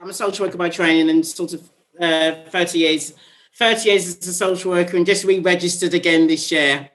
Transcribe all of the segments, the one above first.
I'm a social worker by training, and sort of 30 years as a social worker, and just re-registered again this year.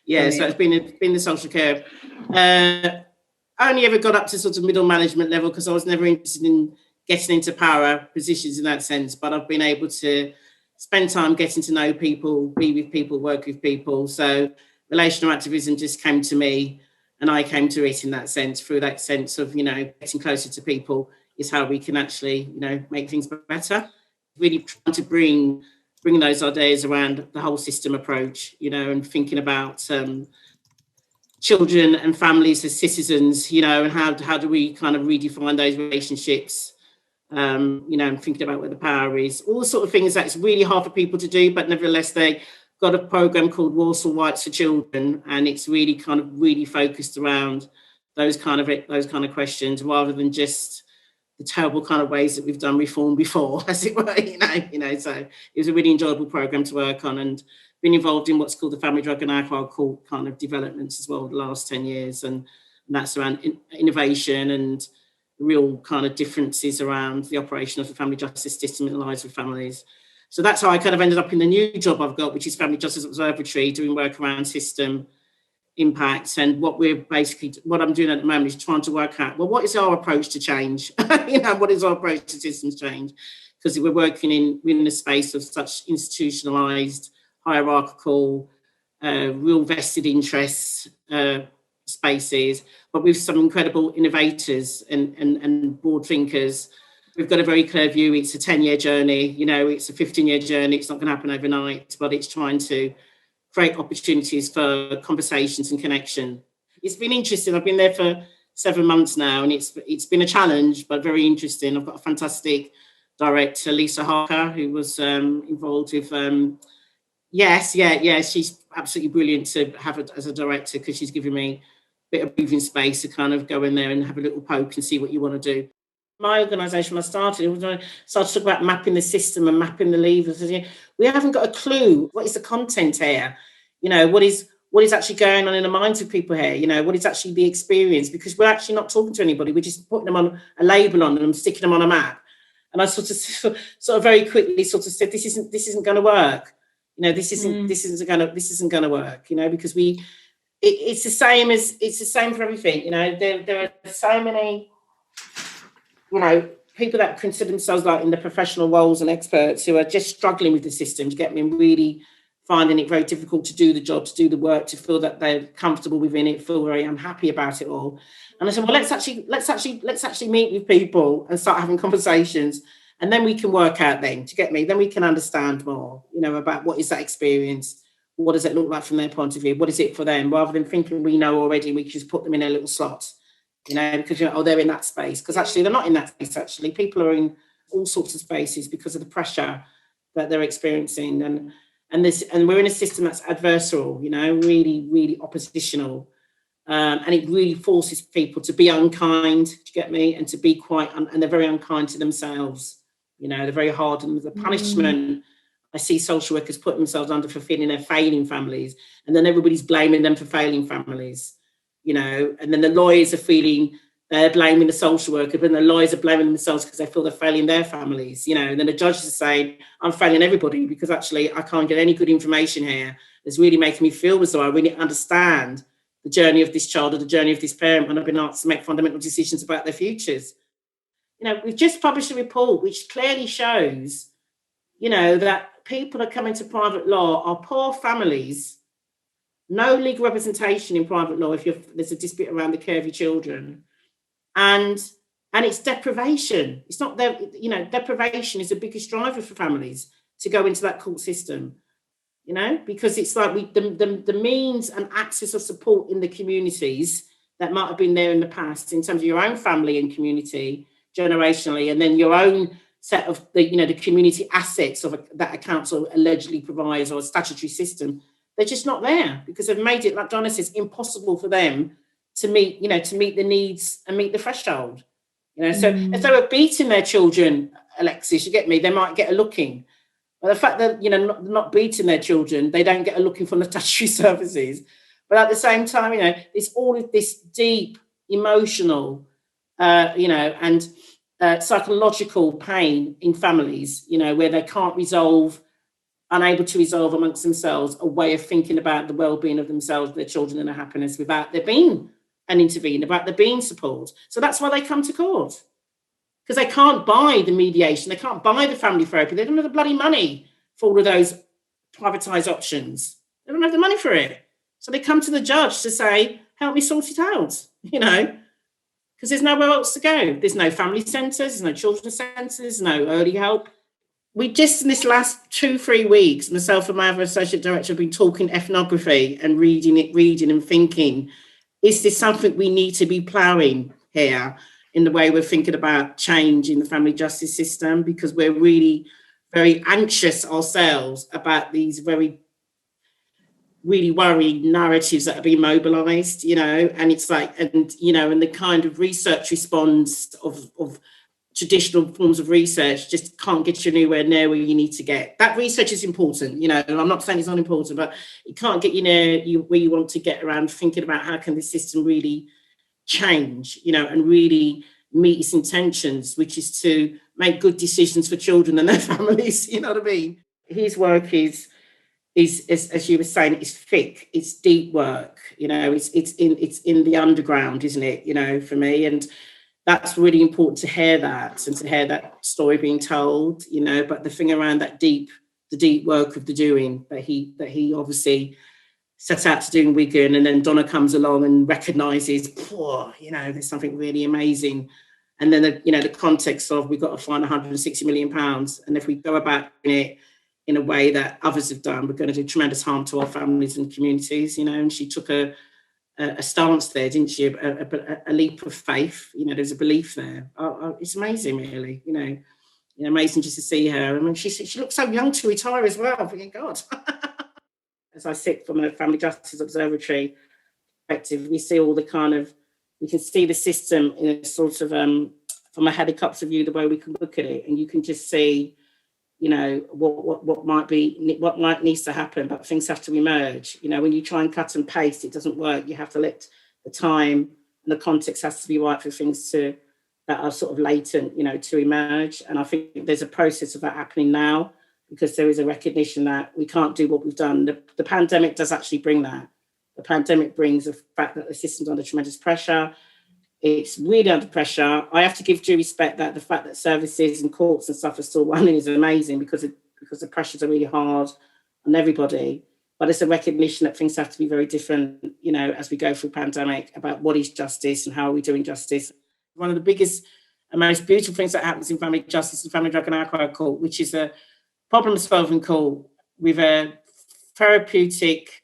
Yeah, so it's been the social care. I only ever got up to sort of middle management level because I was never interested in getting into power positions in that sense, but I've been able to spend time getting to know people, be with people, work with people. So relational activism just came to me, and I came to it in that sense, through that sense of, getting closer to people is how we can actually, make things better. Really trying to bring those ideas around the whole system approach, and thinking about children and families as citizens, and how do we kind of redefine those relationships, and thinking about where the power is, all the sort of things that's really hard for people to do, but nevertheless they got a program called Warsaw Rights for Children, and it's really focused around those kind of questions, rather than just the terrible kind of ways that we've done reform before, as it were, So it was a really enjoyable program to work on, and been involved in what's called the Family Drug and Alcohol Court kind of developments as well the last 10 years, and that's around innovation and real kind of differences around the operation of the family justice system in the lives of families. So that's how I kind of ended up in the new job I've got, which is Family Justice Observatory, doing work around system impacts. And what I'm doing at the moment is trying to work out, well, what is our approach to change? What is our approach to systems change? Because we're working in a space of such institutionalized, hierarchical, real vested interests spaces, but with some incredible innovators and broad thinkers. We've got a very clear view. It's a 10-year journey, it's a 15-year journey. It's not going to happen overnight, but it's trying to create opportunities for conversations and connection. It's been interesting. I've been there for 7 months now, and it's been a challenge, but very interesting. I've got a fantastic director, Lisa Harker, who was involved with she's absolutely brilliant to have as a director, because she's given me a bit of breathing space to kind of go in there and have a little poke and see what you want to do. My organisation, when I started to talk about mapping the system and mapping the levers. We haven't got a clue. What is the content here? What is actually going on in the minds of people here? What is actually the experience? Because we're actually not talking to anybody. We're just putting them on a label on them, sticking them on a map. And I sort of very quickly said, this isn't going to work. This isn't going to work. Because it's the same for everything. There are so many, people that consider themselves like in the professional roles and experts who are just struggling with the system, to get me really finding it very difficult to do the job, to do the work, to feel that they're comfortable within it, feel very unhappy about it all. And I said, well, let's actually meet with people and start having conversations, and then we can work out then we can understand more, about what is that experience, what does it look like from their point of view, what is it for them, rather than thinking we know already and we can just put them in a little slot. Because they're in that space. Because actually they're not in that space, actually. People are in all sorts of spaces because of the pressure that they're experiencing. And we're in a system that's adversarial, really, really oppositional. And it really forces people to be unkind, and to be and they're very unkind to themselves. They're very hard on the punishment. I see social workers put themselves under for feeling they're failing families, and then everybody's blaming them for failing families. And then the lawyers are feeling they're blaming the social worker, but the lawyers are blaming themselves because they feel they're failing their families, and then the judges are saying, I'm failing everybody because actually I can't get any good information here that's really making me feel as though I really understand the journey of this child or the journey of this parent when I've been asked to make fundamental decisions about their futures. We've just published a report which clearly shows, that people that come into private law are poor families. No legal representation in private law if there's a dispute around the care of your children, and it's deprivation. It's not there. Deprivation is the biggest driver for families to go into that court system. Because it's like the means and access of support in the communities that might have been there in the past, in terms of your own family and community generationally, and then your own set of the community assets that a council allegedly provides, or a statutory system. They're just not there because they've made it, like Donna says, impossible for them to meet the needs and meet the threshold. So if they were beating their children, Alexis, you get me, they might get a looking. But the fact that, not beating their children, they don't get a looking from the statutory services. But at the same time, it's all of this deep, emotional, and psychological pain in families, you know, where they can't resolve, unable to resolve amongst themselves a way of thinking about the well-being of themselves, their children and their happiness without there being an intervene, about there being support. So that's why they come to court, because they can't buy the mediation, they can't buy the family therapy, they don't have the bloody money for all of those privatised options. They don't have the money for it. So they come to the judge to say, help me sort it out, you know, because there's nowhere else to go. There's no family centres, there's no children's centres, no early help. We just, in this last 2-3 weeks, myself and my other associate director have been talking ethnography and reading and thinking, is this something we need to be ploughing here in the way we're thinking about change in the family justice system? Because we're really very anxious ourselves about these really worrying narratives that are being mobilised, you know, and it's like, and, you know, and the kind of research response of traditional forms of research just can't get you anywhere near where you need to get. That research is important, you know, and I'm not saying it's not important, but it can't get you near where you want to get around thinking about how can this system really change, you know, and really meet its intentions, which is to make good decisions for children and their families, you know what I mean? His work is as you were saying, it's thick, it's deep work, you know, it's in the underground, isn't it, you know, for me, and that's really important to hear that and to hear that story being told, you know. But the thing around that the deep work of the doing that he obviously set out to do in Wigan, and then Donna comes along and recognises, you know, there's something really amazing. And then the context of we've got to find £160 million, and if we go about doing it in a way that others have done, we're going to do tremendous harm to our families and communities, you know. And she took a stance there, didn't she? A leap of faith, you know. There's a belief there. It's amazing, really, you know, amazing just to see her. I mean, she looks so young to retire as well. Thank God. As I sit from a Family Justice Observatory perspective, we see all the we can see the system in a sort of from a helicopter view, the way we can look at it, and you can just see, you know, what might needs to happen, but things have to emerge. You know, when you try and cut and paste, it doesn't work. You have to let the time and the context has to be right for things that are sort of latent, you know, to emerge. And I think there's a process of that happening now, because there is a recognition that we can't do what we've done. The pandemic does actually bring that. The pandemic brings the fact that the system's under tremendous pressure. It's really under pressure. I have to give due respect that the fact that services and courts and stuff are still running is amazing, because the pressures are really hard on everybody. But it's a recognition that things have to be very different, you know, as we go through pandemic, about what is justice and how are we doing justice. One of the biggest and most beautiful things that happens in family justice and family drug and alcohol court, which is a problem-solving court with a therapeutic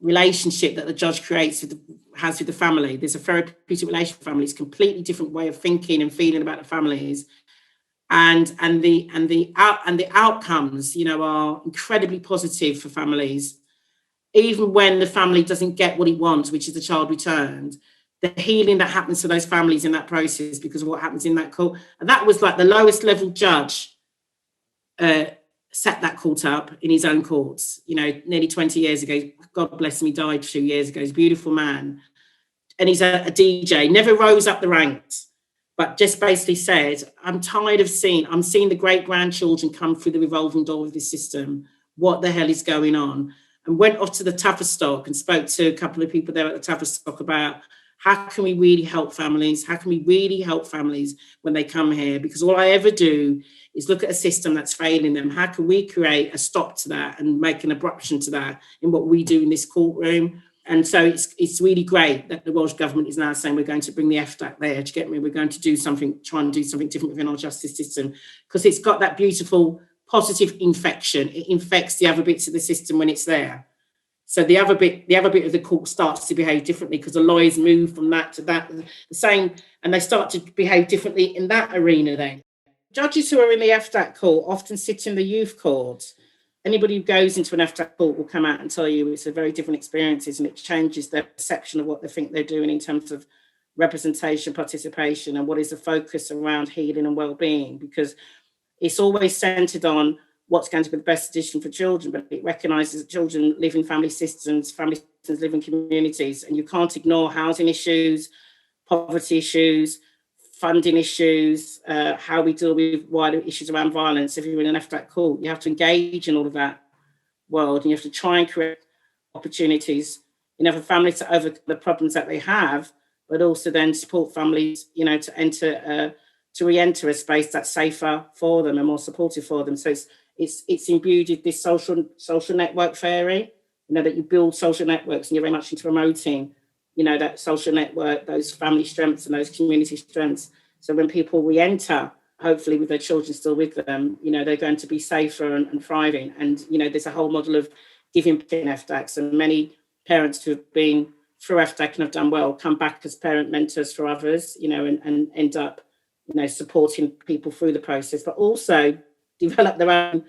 relationship that the judge has with the family. There's a therapeutic relationship with families, completely different way of thinking and feeling about the families, and the outcomes, you know, are incredibly positive for families, even when the family doesn't get what it wants, which is the child returned. The healing that happens to those families in that process because of what happens in that court. And that was like the lowest level judge set that court up in his own courts, you know, nearly 20 years ago. God bless him, he died 2 years ago. He's a beautiful man. And he's a DJ, never rose up the ranks, but just basically said, I'm seeing the great-grandchildren come through the revolving door of this system. What the hell is going on? And went off to the Tavistock and spoke to a couple of people there at the Tavistock about how can we really help families? How can we really help families when they come here? Because all I ever do is look at a system that's failing them. How can we create a stop to that and make an abruption to that in what we do in this courtroom? And so it's really great that the Welsh Government is now saying we're going to bring the FDAC there. Do you get me? We're going to try and do something different within our justice system, because it's got that beautiful positive infection. It infects the other bits of the system when it's there. So the other bit of the court starts to behave differently because the lawyers move from that to that, the same, and they start to behave differently in that arena then. Judges who are in the FDAC court often sit in the youth court. Anybody who goes into an FDAC court will come out and tell you it's a very different experiences, and it changes their perception of what they think they're doing in terms of representation, participation, and what is the focus around healing and well-being, because it's always centred on what's going to be the best solution for children, but it recognises that children live in family systems live in communities, and you can't ignore housing issues, poverty issues, funding issues, how we deal with wider issues around violence. If you're in an FDAC court, you have to engage in all of that world, and you have to try and create opportunities, for families to overcome the problems that they have, but also then support families, to re-enter a space that's safer for them and more supportive for them. So it's imbued with this social network theory, that you build social networks, and you're very much into promoting, that social network, those family strengths and those community strengths. So when people re-enter, hopefully with their children still with them, they're going to be safer and thriving. And, there's a whole model of giving in FDACs, and many parents who have been through FDAC and have done well come back as parent mentors for others, and end up, supporting people through the process, but also develop their own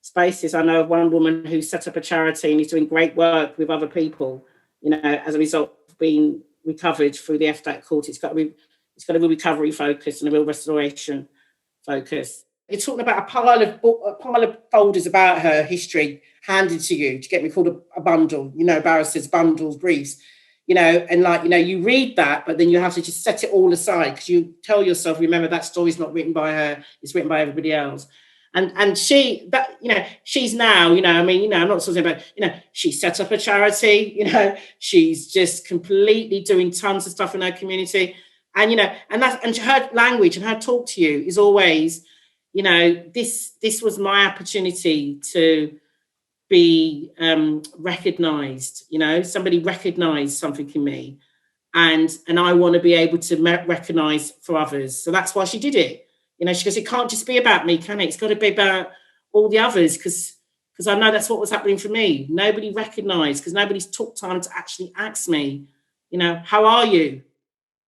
spaces. I know of one woman who set up a charity and is doing great work with other people, as a result of being recovered through the FDAC court. It's got a real recovery focus and a real restoration focus. It's talking about a pile of folders about her history handed to you, to get me, called a bundle, barristers, bundles, briefs, and you read that, but then you have to just set it all aside, because you tell yourself, remember, that story's not written by her, it's written by everybody else. And she's now, I'm not talking about, she set up a charity, she's just completely doing tons of stuff in her community. And, and her language and her talk to you is always, this was my opportunity to be recognised, somebody recognised something in me, and I want to be able to recognise for others. So that's why she did it. She goes, it can't just be about me, can it? It's got to be about all the others, because I know that's what was happening for me. Nobody recognised, because nobody's took time to actually ask me, how are you?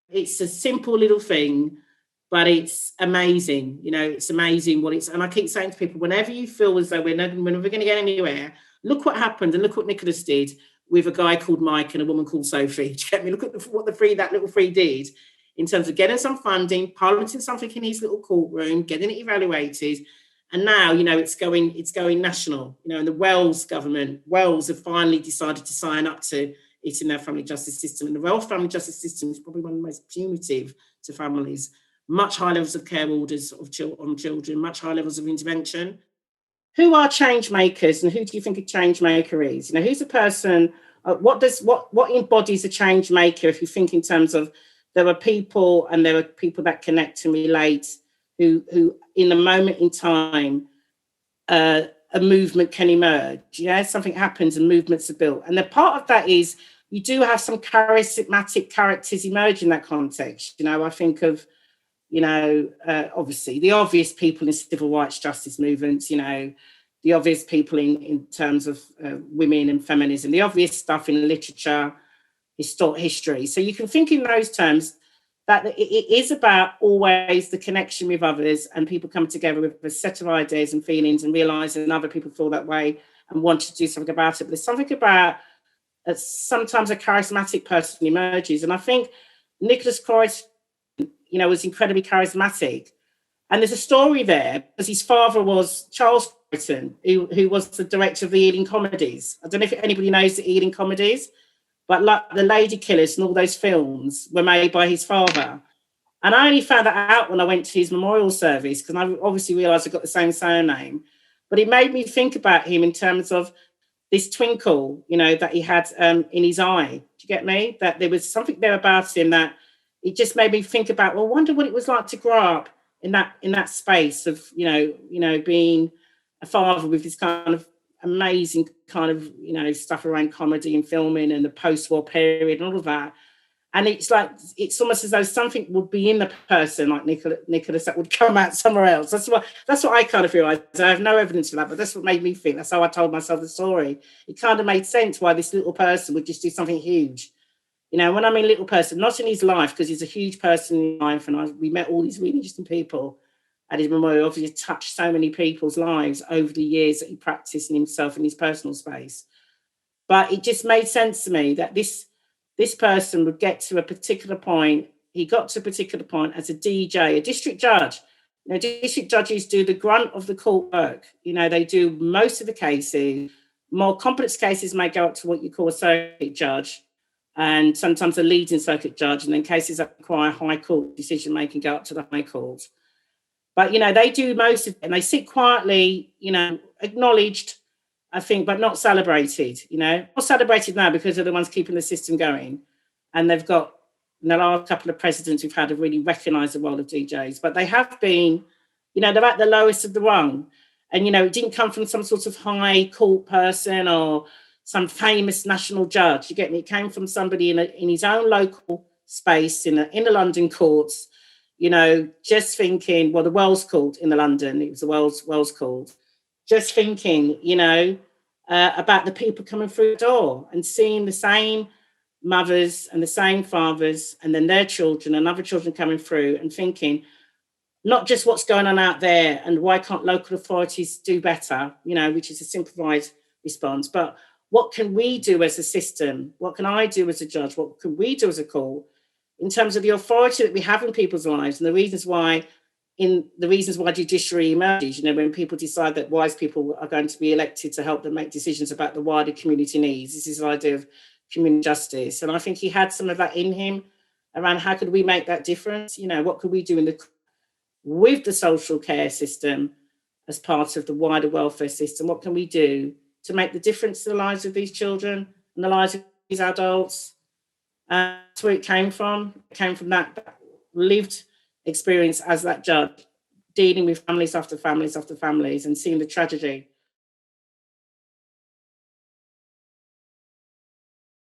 It's a simple little thing, but it's amazing. It's amazing what it's. And I keep saying to people, whenever you feel as though we're never going to get anywhere, look what happened, and look what Nicholas did with a guy called Mike and a woman called Sophie. Do you get me? Look at what that little three did in terms of getting some funding, piloting something in his little courtroom, getting it evaluated. And now, it's going national. And the Wales government, Wales have finally decided to sign up to it in their family justice system. And the Welsh family justice system is probably one of the most punitive to families. Much higher levels of care orders on children, much higher levels of intervention. Who are change makers, and who do you think a change maker is? who's a person? What embodies a change maker? If you think in terms of, there are people that connect and relate, who in a moment in time, a movement can emerge. Something happens and movements are built, and the part of that is you do have some charismatic characters emerge in that context. I think of, obviously the obvious people in civil rights justice movements, the obvious people in terms of women and feminism, the obvious stuff in literature, history. So you can think in those terms, that it is about always the connection with others, and people come together with a set of ideas and feelings and realising other people feel that way and want to do something about it. But there's something about sometimes a charismatic person emerges. And I think Nicholas Croyce, was incredibly charismatic. And there's a story there, because his father was Charles Croyce, who was the director of the Ealing Comedies. I don't know if anybody knows the Ealing Comedies, but like the Lady Killers and all those films were made by his father. And I only found that out when I went to his memorial service, because I obviously realised I got the same surname. But it made me think about him in terms of this twinkle, that he had in his eye. Do you get me? That there was something there about him that it just made me think about, well, I wonder what it was like to grow up in that space of, being a father with this kind of amazing kind of, stuff around comedy and filming and the post-war period and all of that. And it's almost as though something would be in the person like Nicholas that would come out somewhere else. That's what I kind of feel. I have no evidence for that, but that's what made me think. That's how I told myself the story. It kind of made sense why this little person would just do something huge. When I mean little person, not in his life, because he's a huge person in life, and we met all these really interesting people at his memorial. Obviously touched so many people's lives over the years that he practiced in himself in his personal space. But it just made sense to me that this person would get to a particular point. He got to a particular point as a DJ, a district judge. District judges do the grunt of the court work. They do most of the cases. More complex cases may go up to what you call a circuit judge. and sometimes a leading circuit judge, and then cases that require high court decision making go up to the High Court. But, you know, they do most of it, and they sit quietly, you know, acknowledged, I think, but not celebrated, you know. Not celebrated now because they're the ones keeping the system going. And they've got, in the last couple of presidents who've had to really recognise the role of DJs. But they have been, you know, they're at the lowest of the rung. And, you know, it didn't come from some sort of high court person or some famous national judge. You get me? It came from somebody in his own local space in the London courts, you know, just thinking, well, the Wells Court in the London, it was the Wells Court, just thinking, you know, about the people coming through the door and seeing the same mothers and the same fathers and then their children and other children coming through and thinking, not just what's going on out there and why can't local authorities do better, you know, which is a simplified response, but what can we do as a system? What can I do as a judge? What can we do as a court in terms of the authority that we have in people's lives and the reasons why judiciary emerges, you know, when people decide that wise people are going to be elected to help them make decisions about the wider community needs. This is the idea of community justice. And I think he had some of that in him around how could we make that difference? You know, what could we do with the social care system as part of the wider welfare system? What can we do to make the difference to the lives of these children and the lives of these adults? That's where it came from. It came from that lived experience as that judge, dealing with families after families after families and seeing the tragedy